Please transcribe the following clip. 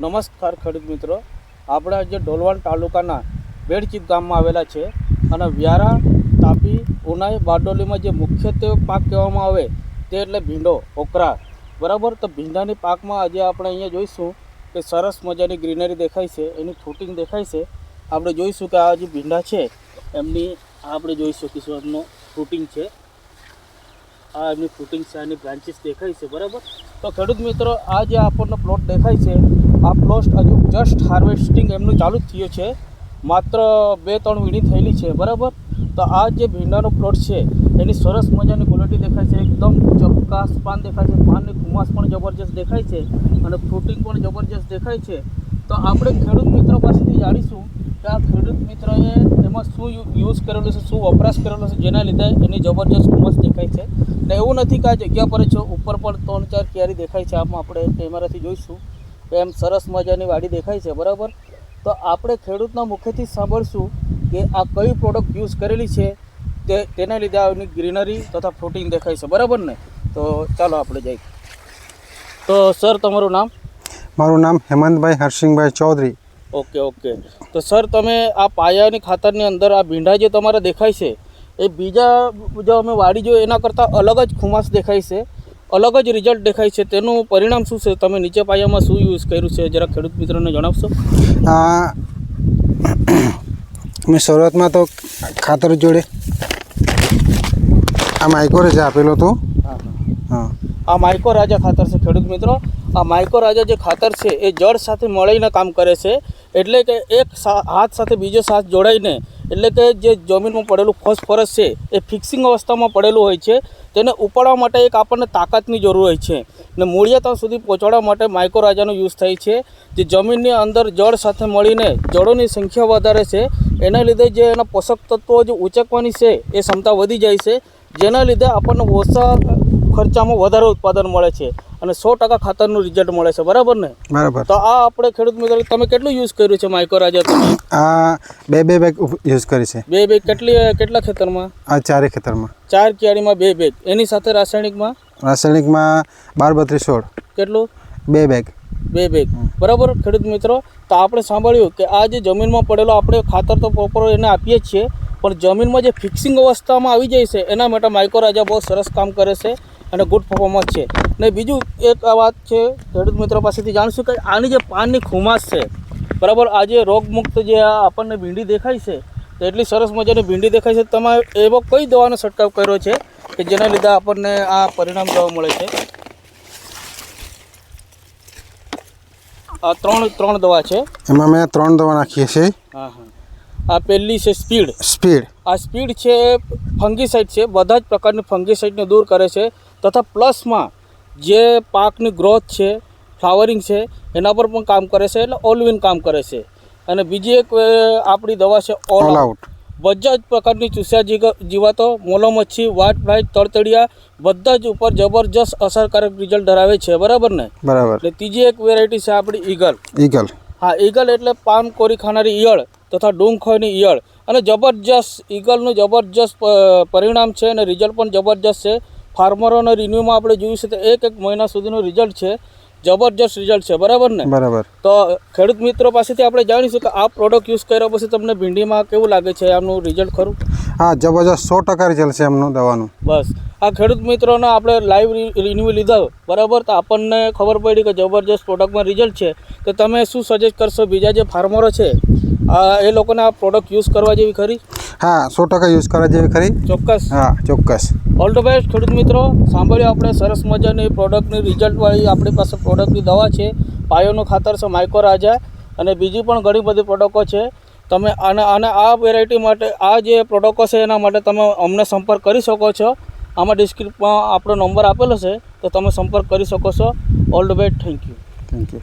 નમસ્કાર ખેડૂત મિત્રો, આપણે આજે ઢોલવાણ તાલુકાના બેડચીપ ગામમાં આવેલા છે અને વ્યારા, તાપી, ઉનાઈ, બારડોલીમાં જે મુખ્યત્વે પાક કહેવામાં આવે તે એટલે ભીંડો, ઓકરા, બરાબર. તો ભીંડાની પાકમાં આજે આપણે અહીંયા જોઈશું કે સરસ મજાની ગ્રીનરી દેખાય છે, એની ફ્રૂટિંગ દેખાય છે. આપણે જોઈશું કે આ જે ભીંડા છે એમની આપણે જોઈ શકીશું એમનું ફ્રૂટિંગ છે. આ એમની ફ્રૂટિંગ છે, આની બ્રાન્ચીસ દેખાય છે, બરાબર. તો ખેડૂત મિત્રો, આ જે આપણને પ્લોટ દેખાય છે, આ પ્લોટ હજુ જસ્ટ હાર્વેસ્ટિંગ એમનું ચાલુ જ થયું છે, માત્ર 2-3 વીણી થયેલી છે, બરાબર. તો આ જે ભીંડાનો પ્લોટ છે એની સરસ મજાની ક્વોલિટી દેખાય છે, એકદમ ચક્કાસ પાન દેખાય છે, પાનની ખુમાસ પણ જબરજસ્ત દેખાય છે અને ફ્રૂટિંગ પણ જબરજસ્ત દેખાય છે. તો આપણે ખેડૂત મિત્રો પાસેથી જાણીશું કે આ ખેડૂત મિત્રોએ એમાં શું યુઝ કરેલું છે, શું વપરાશ કરેલો છે, જેના લીધે એની જબરજસ્ત ખુમાસ દેખાય છે. ને એવું નથી કે આ જગ્યા પર જ ઉપર પણ 3-4 ક્યારી દેખાય છે. આમાં આપણે કેમેરાથી જોઈશું કે એમ સરસ મજાની વાડી દેખાય છે, બરાબર. તો આપણે ખેડૂતના મુખેથી સાંભળશું કે આ કઈ પ્રોડક્ટ યુઝ કરેલી છે તેના લીધે આની ગ્રીનરી તથા ફ્રૂટિંગ દેખાય છે, બરાબર ને. તો ચાલો આપણે જઈએ. તો સર, તમારું નામ? મારું નામ હેમંતભાઈ હરસિંગભાઈ ચૌધરી. ઓકે. તો સર, તમે આ પાયાની ખાતરની અંદર આ ભીંડા જે તમારે દેખાય છે એ બીજા જો અમે વાડી જોઈએ એના કરતાં અલગ જ ખુમાસ દેખાય છે, અલગ જ રિઝલ્ટ દેખાય છે. તેનું પરિણામ શું છે? તમે નીચે પાયામાં શું યુઝ કર્યું છે જરા ખેડૂત મિત્રોને જણાવશો? મેં શરૂઆતમાં તો ખાતર જોડે આ માઇક્રો રાજા આપેલો હતો. હા, આ માઇક્રો રાજા ખાતર છે ખેડૂત મિત્રો. આ માઇક્રો રાજા જે ખાતર છે એ જળ સાથે મળીને કામ કરે છે, એટલે કે એક હાથ સાથે બીજો હાથ જોડાઈને, એટલે કે જે જમીનમાં પડેલું ફોસ્ફરસ છે એ ફિક્સિંગ અવસ્થામાં પડેલું હોય છે, તેને ઉપાડવા માટે એક આપણને તાકાતની જરૂર હોય છે ને મૂળિયા ત્યાં સુધી પહોંચાડવા માટે માઇક્રો રાજાનો યુઝ થાય છે. જે જમીનની અંદર જળ સાથે મળીને જળોની સંખ્યા વધારે છે, એના લીધે જે એના પોષક તત્વો જે ઉચકવાની છે એ ક્ષમતા વધી જાય છે, જેના લીધે આપણને ઓછા ખર્ચામાં વધારે ઉત્પાદન મળે છે અને 100% ખાતરનું રિઝલ્ટ મળે છે, બરાબર ને? બરાબર. તો આ આપણે ખેડૂત મિત્રો, તમે કેટલું યુઝ કર્યું છે માઇક્રો રાજા? તમે આ બે બેગ યુઝ કરી છે. 2 બેગ કેટલા ખેતરમાં? આ 4 ખેતરમાં. 4 ક્યારીમાં 2 બેગ. એની સાથે રાસાયણિકમાં 12-32-16 કેટલું? 2 બેગ. 2 બેગ, બરાબર. ખેડૂત મિત્રો, તો આપણે સાંભળ્યું કે આ જે જમીનમાં પડેલો આપણે ખાતર તો પ્રોપર એને આપીએ જ છીએ, પણ જમીનમાં જે ફિક્સિંગ અવસ્થામાં આવી જાય છે એના માટે માઇક્રો રાજા બહુ સરસ કામ કરે છે અને ગુડ પરફોર્મન્સ છે. ને બીજું એક આ વાત છે, ખેડૂત મિત્રો પાસેથી જાણશું કે આની જે પાનની ખુમાસ છે, બરાબર, આ જે રોગમુક્ત જે આપણને ભીંડી દેખાય છે, તો એટલી સરસ મજાની ભીંડી દેખાય છે. તમે એવો કઈ દવાનો છંટકાવ કર્યો છે કે જેના લીધે આપણને આ પરિણામ જોવા મળે છે? આ ત્રણ દવા છે. એમાં મેં 3 દવા નાખીએ છીએ. હા. આ પહેલી છે સ્પીડ. આ સ્પીડ છે ફંગીસાઇડ છે, બધા જ પ્રકારની ફંગીસાઇડને દૂર કરે છે તથા પ્લસમાં જે પાકની ગ્રોથ છે, ફ્લાવરિંગ છે, એના પર પણ કામ કરે છે, એટલે ઓલવિન કામ કરે છે. અને બીજી એક આપણી દવા છે ઓલ આઉટ. બધા જ પ્રકારની ચૂસ્યા જીવાતો, મોલો મચ્છી, વ્હાઇટ ફ્લાય, તળતળિયા, બધા જ ઉપર જબરજસ્ત અસરકારક રિઝલ્ટ ધરાવે છે, બરાબર ને? બરાબર. એટલે ત્રીજી એક વેરાયટી છે આપણી ઈગલ. હા, ઈગલ એટલે પાન કોરી ખાનારી ઈયળ તથા ડૂંગ ખોયની ઈયળ. અને જબરજસ્ત ઈગલનું જબરજસ્ત પરિણામ છે અને રિઝલ્ટ પણ જબરજસ્ત છે. ફાર્મરોના રિન્યુમાં આપણે જોયું છે તો 1 મહિના સુધીનું રિઝલ્ટ છે, જબરજસ્ત રિઝલ્ટ છે, બરાબર ને? બરાબર. તો ખેડૂત મિત્રો પાસેથી આપણે જાણીશું કે આ પ્રોડક્ટ યુઝ કર્યા પછી તમને ભીંડીમાં કેવું લાગે છે, આમનું રિઝલ્ટ ખરું? હા, જબરજસ્ત 100% રિઝલ્ટ છે એમનું દવાનું. બસ, આ ખેડૂત મિત્રોને આપણે લાઈવ રિન્યુ લીધા, બરાબર. તો આપણને ખબર પડી કે જબરજસ્ત પ્રોડક્ટમાં રિઝલ્ટ છે. તો તમે શું સજેસ્ટ કરશો બીજા જે ફાર્મરો છે એ લોકોને આ પ્રોડક્ટ યુઝ કરવા જેવી ખરી? હા, 100% યુઝ કરવા જેવી ખરી. ચોક્કસ. હા, ચોક્કસ. ઓલ ધ બેસ્ટ ખેડૂત મિત્રો. સાંભળ્યું આપણે સરસ મજાની પ્રોડક્ટની રિઝલ્ટવાળી આપણી પાસે પ્રોડક્ટની દવા છે, પાયોનું ખાતર છે માઇક્રો રાજા, અને બીજી પણ ઘણી બધી પ્રોડક્ટો છે. તમે અને આ વેરાયટી માટે આ જે પ્રોડક્ટો છે એના માટે તમે અમને સંપર્ક કરી શકો છો. આમાં ડિસ્ક્રિપ્શનમાં આપણો નંબર આપેલો છે, તો તમે સંપર્ક કરી શકો છો. All the best. Thank you.